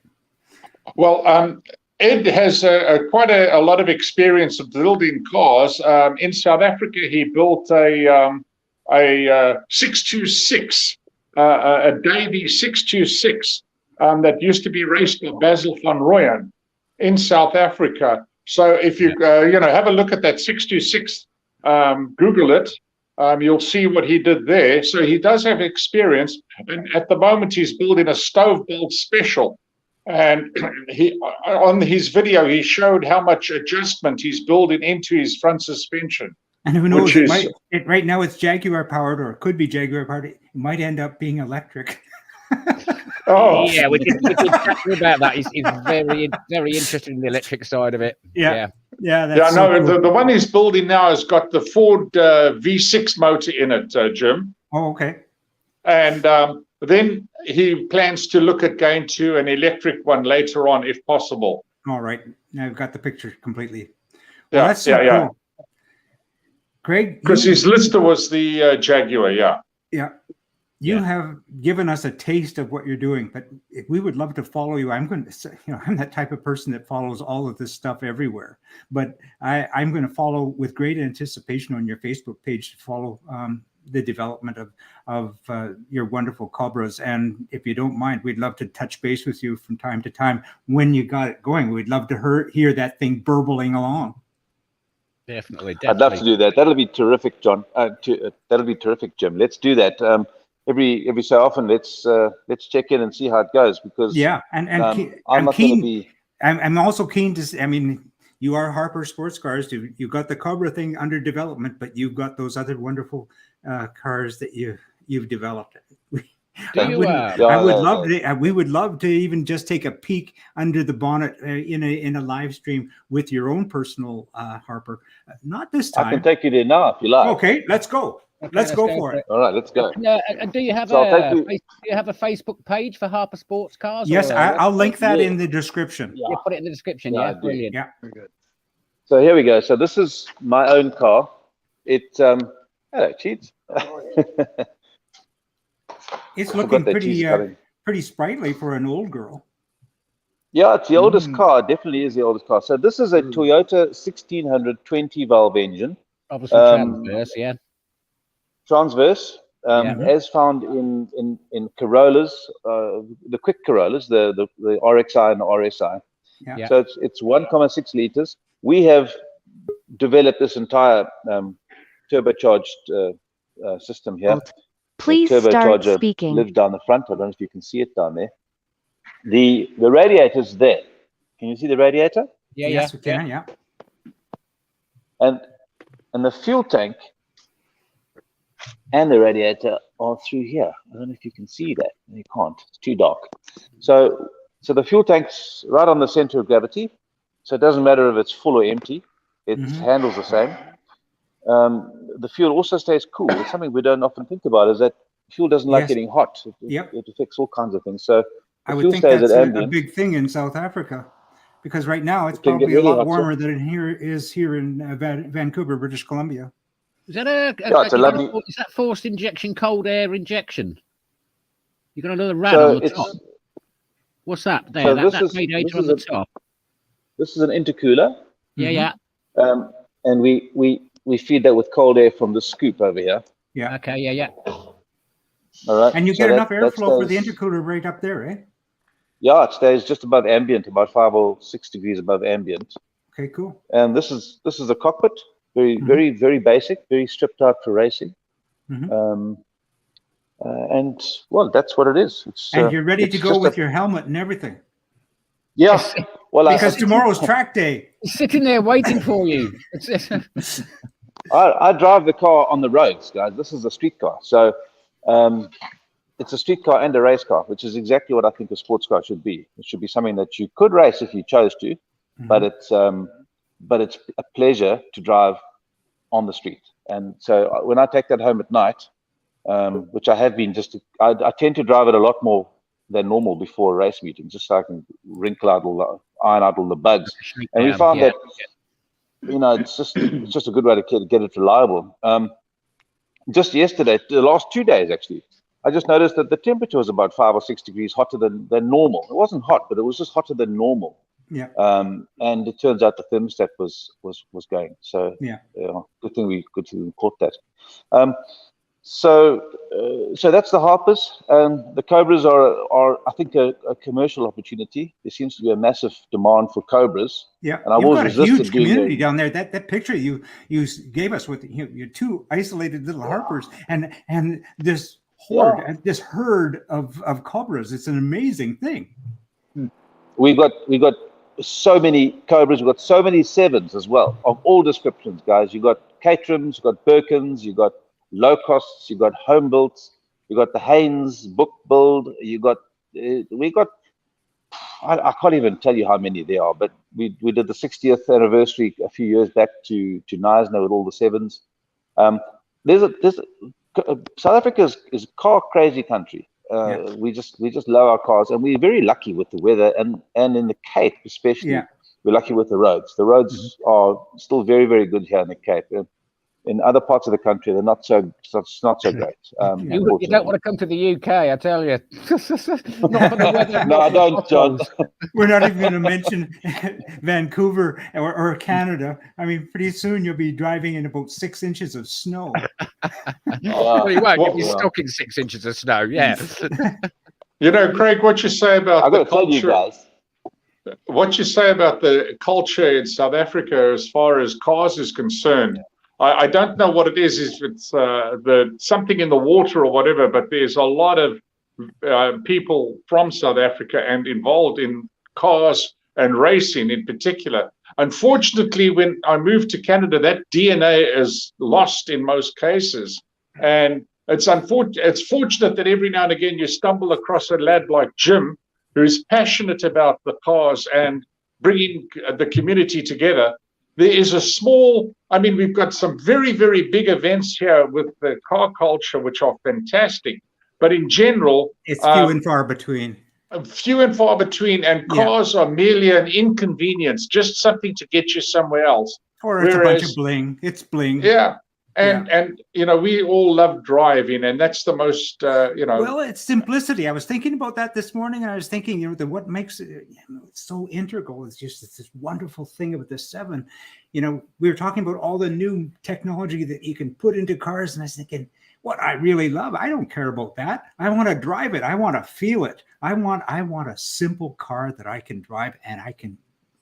Well, Ed has quite a lot of experience of building cars. In South Africa, he built a 626, a Davy 626 that used to be raced by Basil van Rooyen in South Africa. So if you have a look at that 626, Google it, you'll see what he did there. So he does have experience, and at the moment he's building a stove build special. And he, on his video, he showed how much adjustment he's building into his front suspension. And who knows, right now it's Jaguar powered, or it could be Jaguar powered. It might end up being electric. Yeah, we did chat about that. He's very, very interested in the electric side of it. Yeah. Cool. The one he's building now has got the Ford V6 motor in it, Jim. Oh, okay. And then he plans to look at going to an electric one later on, if possible. All right. Now I've got the picture completely. Well, that's cool. Craig? Because his Lister was the Jaguar, Yeah. You have given us a taste of what you're doing, but we would love to follow you. I'm going to say, I'm that type of person that follows all of this stuff everywhere, but I'm going to follow with great anticipation on your Facebook page to follow the development of your wonderful Cobras. And if you don't mind, we'd love to touch base with you from time to time when you got it going. We'd love to hear that thing burbling along. Definitely. I'd love to do that. That'll be terrific, John. That'll be terrific, Jim. Let's do that. Every so often, let's check in and see how it goes, because I'm also keen to. I mean, you are Harper Sports Cars. You got the Cobra thing under development, but you've got those other wonderful cars that you've developed. We would love to even just take a peek under the bonnet in a live stream with your own personal Harper. Not this time. I can take you there now if you like. Okay, let's go. Let's go for it. All right, let's go. Do you have a Facebook page for Harper Sports Cars? Yes, I'll link that in the description. Yeah. You put it in the description. Yeah, brilliant. Yeah, very good. So here we go. So this is my own car. Hello, Cheats. It's looking pretty sprightly for an old girl. Yeah, it's the oldest car. It definitely is the oldest car. So this is a Toyota 1600 20 valve engine. Obviously, transverse, yeah. Transverse, as found in Corollas, the quick Corollas, the RXI and the RSI. Yeah. So it's 1.6 liters. We have developed this entire turbocharged system here. Please start speaking. Lives down the front. I don't know if you can see it down there. The radiator's there. Can you see the radiator? Yeah, yes, we can. Yeah. And the fuel tank and the radiator are through here. I don't know if you can see that. You can't. It's too dark. So the fuel tank's right on the center of gravity. So it doesn't matter if it's full or empty. It handles the same. The fuel also stays cool. It's something we don't often think about, is that fuel doesn't like getting hot. It affects all kinds of things. So I would think that's a big thing in South Africa, because right now it's probably a lot warmer than it is here in Vancouver, British Columbia. Is that is that forced injection, cold air injection? You got another rad on the top. What's that there? So that radiator on the top. This is an intercooler. Yeah. And we feed that with cold air from the scoop over here. Yeah. Okay. Yeah. All right. And you get enough airflow for the intercooler right up there, eh? Yeah, it stays just above ambient, about 5 or 6 degrees above ambient. Okay, cool. And this is a cockpit, very, very basic, very stripped out for racing. And well, that's what it is. And you're ready to go with your helmet and everything. Yeah. Well, because tomorrow's track day. He's sitting there waiting for you. I drive the car on the roads, guys. This is a street car. So it's a street car and a race car, which is exactly what I think a sports car should be. It should be something that you could race if you chose to, but it's a pleasure to drive on the street. And so when I take that home at night, which I have been I tend to drive it a lot more than normal before a race meeting, just so I can iron out all the bugs. And we found that, it's just a good way to get it reliable. Just yesterday, the last 2 days actually, I just noticed that the temperature was about 5 or 6 degrees hotter than normal. It wasn't hot, but it was just hotter than normal. Yeah. And it turns out the thermostat was going. So good thing we caught that. So that's the Harpers. The Cobras are I think a commercial opportunity. There seems to be a massive demand for Cobras. Yeah, and I've always resisted huge community down there. That picture you gave us with your two isolated little Harpers and this horde, this herd of Cobras. It's an amazing thing. We got so many Cobras. We've got so many sevens as well, of all descriptions, guys. You got Caterhams, you got Birkins, you got low costs, you got home built, you got the Haynes book build, I can't even tell you how many there are, but we did the 60th anniversary a few years back to Knysna with all the sevens. South Africa is a car crazy country. We just love our cars, and we're very lucky with the weather, and in the Cape especially, we're lucky with the roads. The roads are still very, very good here in the Cape. in other parts of the country, they're not so great. You don't want to come to the UK, I tell you. Not for the weather. No, I don't, John. We're not even going to mention Vancouver or Canada. I mean, pretty soon you'll be driving in about 6 inches of snow. Well, you won't. You'll be stuck in 6 inches of snow. Yeah. You know, Craig, what you say about the culture? Guys. What you say about the culture in South Africa as far as cars is concerned? I don't know what it is. If it's something in the water or whatever, but there's a lot of people from South Africa and involved in cars and racing in particular. Unfortunately, when I moved to Canada, that DNA is lost in most cases, and it's fortunate that every now and again you stumble across a lad like Jim, who is passionate about the cars and bringing the community together. There is we've got some very, very big events here with the car culture, which are fantastic. But in general, it's few and far between. And cars are merely an inconvenience, just something to get you somewhere else. Or it's a bunch of bling. It's bling. Yeah. And we all love driving, and that's the most, Well, it's simplicity. I was thinking about that this morning, and I was thinking, what makes it so integral is just this wonderful thing about the 7. We were talking about all the new technology that you can put into cars, and I was thinking, what I really love, I don't care about that. I want to drive it. I want to feel it. I want a simple car that I can drive, and I can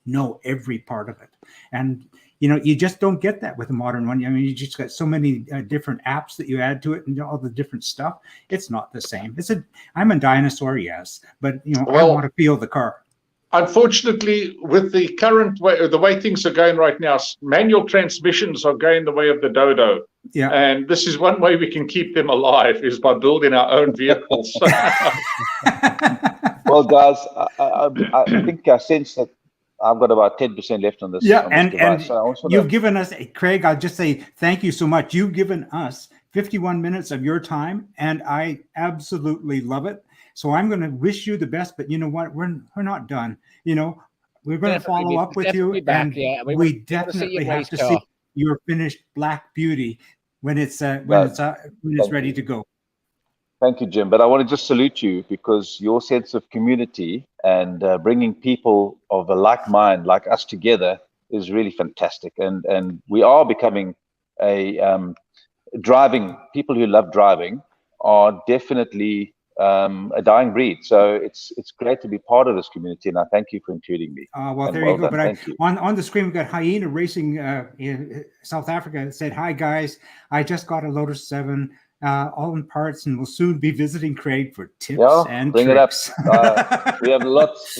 know every part of it. And you just don't get that with a modern one. I mean, you just got so many different apps that you add to it and all the different stuff. It's not the same. I'm a dinosaur, yes, but I want to feel the car. Unfortunately, with the current the way things are going right now, manual transmissions are going the way of the dodo. Yeah. And this is one way we can keep them alive, is by building our own vehicles. Well, guys, I think I sense that I've got about 10% left on this. Yeah, on this and so you've given us, Craig, I'll just say thank you so much. You've given us 51 minutes of your time, and I absolutely love it. So I'm going to wish you the best, but you know what? We're not done. We're going to follow up with you, and we definitely have to see your finished Black Beauty when it's ready to go. Thank you, Jim. But I want to just salute you, because your sense of community and bringing people of a like mind like us together is really fantastic. And we are becoming people who love driving are definitely a dying breed. So it's great to be part of this community, and I thank you for including me. Well, there you go. But on the screen, we've got Hyena Racing in South Africa that said, "Hi guys, I just got a Lotus 7. All in parts, and we'll soon be visiting Craig for tips and bring tricks." It up. We have lots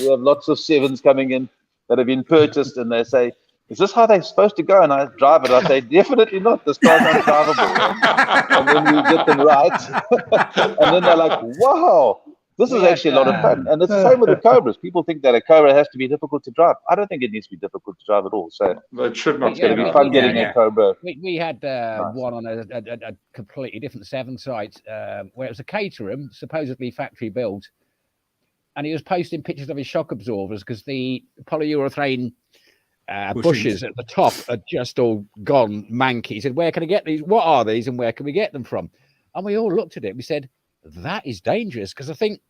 of 7s coming in that have been purchased, and they say, "Is this how they're supposed to go?" And I drive it. I say, "Definitely not. This car's undrivable." And then we get them right, and then they're like, "Wow, this is actually a lot of fun." And it's the same with the Cobras. People think that a Cobra has to be difficult to drive. I don't think it needs to be difficult to drive at all. So it should not. It's going to be fun getting a Cobra. We had one on a completely different 7 site where it was a Caterham, supposedly factory built, and he was posting pictures of his shock absorbers because the polyurethane bushes at the top are just all gone manky. He said, "Where can I get these? What are these, and where can we get them from?" And we all looked at it. We said, that is dangerous, because I think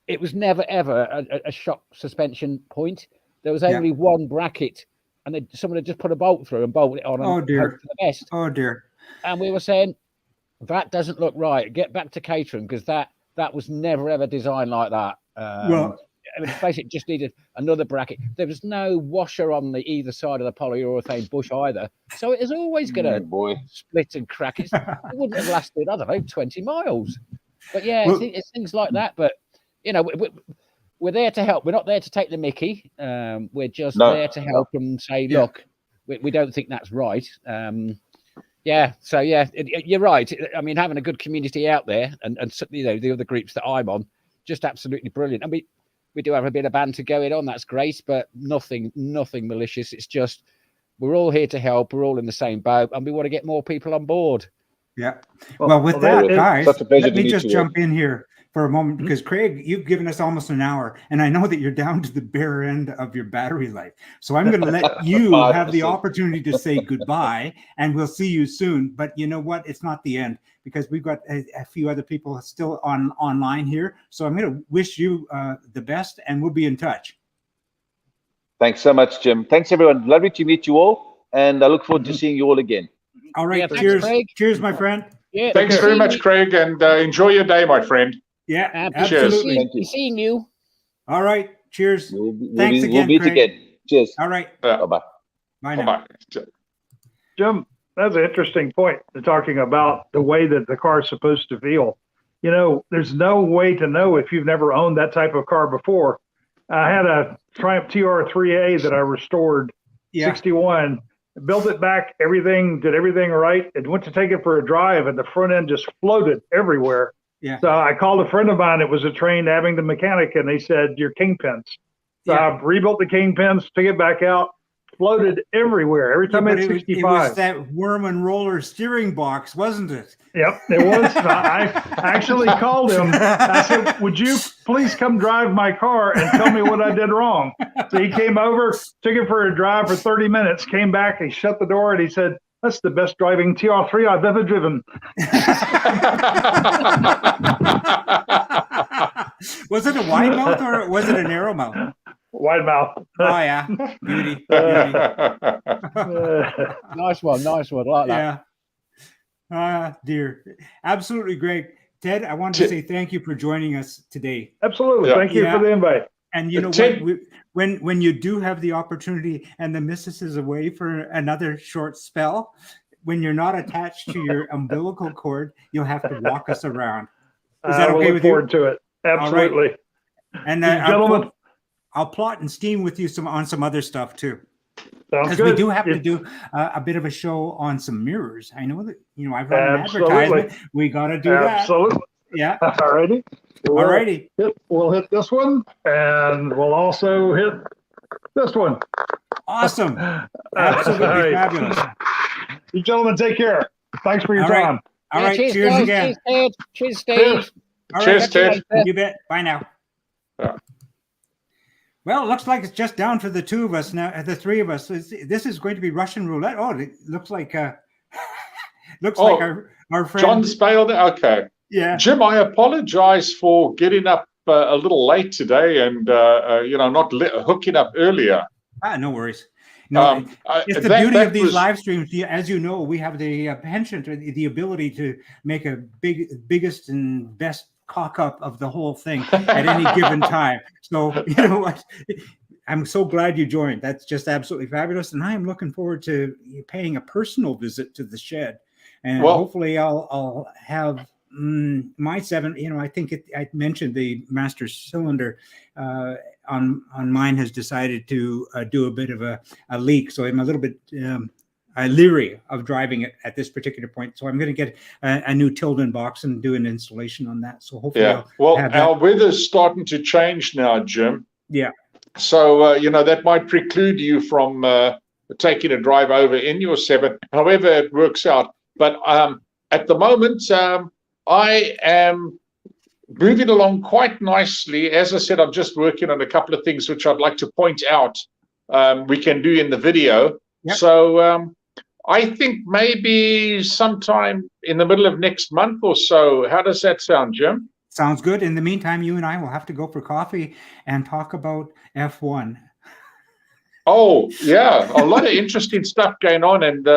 it was never ever a shock suspension point. There was only one bracket, and someone had just put a bolt through and bolted it on. Oh dear! For the best. Oh dear! And we were saying that doesn't look right. Get back to catering, because that was never ever designed like that. I mean, basically, it just needed another bracket. There was no washer on either side of the polyurethane bush either, so it is always going to split and crack. It wouldn't have lasted, I don't know, 20 miles. But it's things like that. But we're there to help. We're not there to take the mickey. We're just there to help and say, look, we don't think that's right. You're right. I mean, having a good community out there, and the other groups that I'm on, just absolutely brilliant. I mean, we do have a bit of banter going on. That's great, but nothing malicious. It's just we're all here to help. We're all in the same boat, and we want to get more people on board. Yeah. Well, with that, guys, let me just jump in here. for a moment, because Craig, you've given us almost an hour, and I know that you're down to the bare end of your battery life. So I'm going to let you have the opportunity to say goodbye, and we'll see you soon. But you know what? It's not the end, because we've got a few other people still online here. So I'm going to wish you the best, and we'll be in touch. Thanks so much, Jim. Thanks, everyone. Lovely to meet you all, and I look forward to seeing you all again. All right. Yeah, thanks, cheers. Craig. Cheers, my friend. Yeah, Thanks very much, Craig, and enjoy your day, my friend. Yeah, absolutely. Thank you. Seeing you. All right. Cheers. Thanks again, Craig. Again. Cheers. All right. Bye-bye. Bye now. Bye-bye. Jim, that's an interesting point, talking about the way that the car is supposed to feel. You know, there's no way to know if you've never owned that type of car before. I had a Triumph TR3A that I restored, 61. Built it back, did everything right. It went to take it for a drive, and the front end just floated everywhere. Yeah. So I called a friend of mine that was a trained Abingdon mechanic, and they said, your kingpins. So I rebuilt the kingpins, took it back out, floated everywhere. Every time I hit 65. It was that worm and roller steering box, wasn't it? Yep, it was. I actually called him. I said, would you please come drive my car and tell me what I did wrong? So he came over, took it for a drive for 30 minutes, came back, he shut the door, and he said, that's the best driving TR3 I've ever driven. Was it a wide mouth or was it a narrow mouth? Wide mouth. Oh, yeah. Beauty. Nice one. Like that. Yeah. Dear. Absolutely great. Ted, I wanted to say thank you for joining us today. Absolutely. Thank you for the invite. And you know what? When you do have the opportunity and the missus is away for another short spell, when you're not attached to your umbilical cord, you'll have to walk us around. Is that okay with you? Look forward to it. Absolutely. Right. And gentlemen, I'll plot and steam with you on some other stuff too. Because we do have to do a bit of a show on some mirrors. I know that, I've run an advertisement. We got to do that. Absolutely. Yeah. All righty. We'll hit this one, and we'll also hit this one. Awesome. Absolutely fabulous. You gentlemen take care. Thanks for your time. All right. Cheers again. Cheers, Steve. Cheers, Ted. You bet. Bye now. Yeah. Well, it looks like it's just down for the two of us now. The three of us. This is going to be Russian roulette. Oh, it looks like like our friend John's bailed. Okay. Yeah. Jim, I apologize for getting up a little late today and not hooking up earlier. No worries. No, it's the beauty of these live streams. As you know, we have the penchant, the ability to make a biggest and best cock up of the whole thing at any given time. So you know what? I'm so glad you joined. That's just absolutely fabulous, and I am looking forward to paying a personal visit to the shed, and hopefully I'll have my 7. I think I mentioned the master cylinder on mine has decided to do a bit of a leak, so I'm a little bit leery of driving it at this particular point. So I'm going to get a new Tilden box and do an installation on that. So hopefully, our weather's starting to change now, Jim. Yeah. So that might preclude you from taking a drive over in your 7. However, it works out. But at the moment, I am moving along quite nicely. As I said, I'm just working on a couple of things which I'd like to point out we can do in the video. Yep. So I think maybe sometime in the middle of next month or so. How does that sound, Jim? Sounds good. In the meantime, you and I will have to go for coffee and talk about F1. Oh, yeah. A lot of interesting stuff going on. And,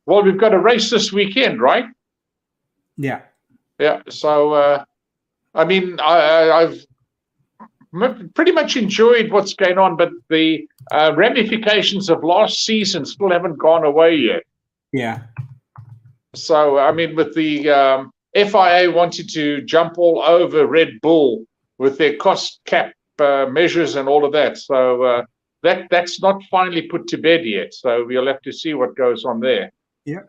we've got a race this weekend, right? Yeah. Yeah. So, I've pretty much enjoyed what's going on, but the ramifications of last season still haven't gone away yet. Yeah. So, with the FIA wanted to jump all over Red Bull with their cost cap measures and all of that. So that's not finally put to bed yet. So we'll have to see what goes on there. Yeah.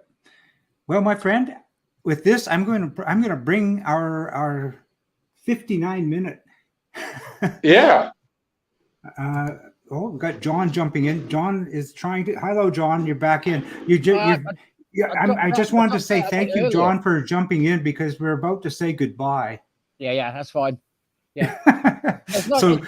Well, my friend, with this, I'm going to bring our 59-minute. Yeah. We've got John jumping in. John is trying to. Hello, John. You're back in. I just wanted to say thank you, John, for jumping in because we're about to say goodbye. Yeah, that's fine. Yeah. It's nice, So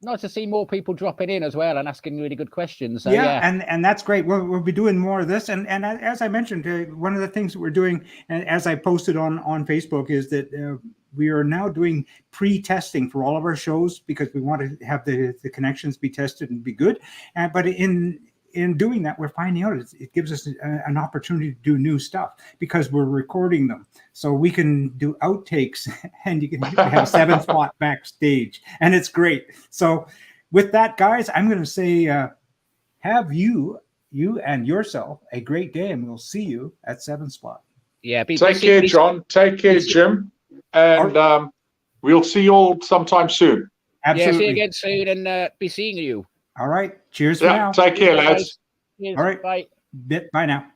nice to see more people dropping in as well and asking really good questions. So, yeah, and that's great. We'll be doing more of this. And as I mentioned, one of the things that we're doing, and as I posted on Facebook, is that we are now doing pre-testing for all of our shows because we want to have the connections be tested and be good. But in doing that, we're finding out it gives us an opportunity to do new stuff because we're recording them. So we can do outtakes and you can have 7 Spot backstage. And it's great. So with that, guys, I'm going to say have you and yourself a great day, and we'll see you at 7 Spot. Yeah. Take care, John. Take care, Jim. And we'll see you all sometime soon. Absolutely. Yeah, see you again soon and be seeing you. All right. Cheers for now. Take care, lads. Cheers. All right. Bye. Bye now.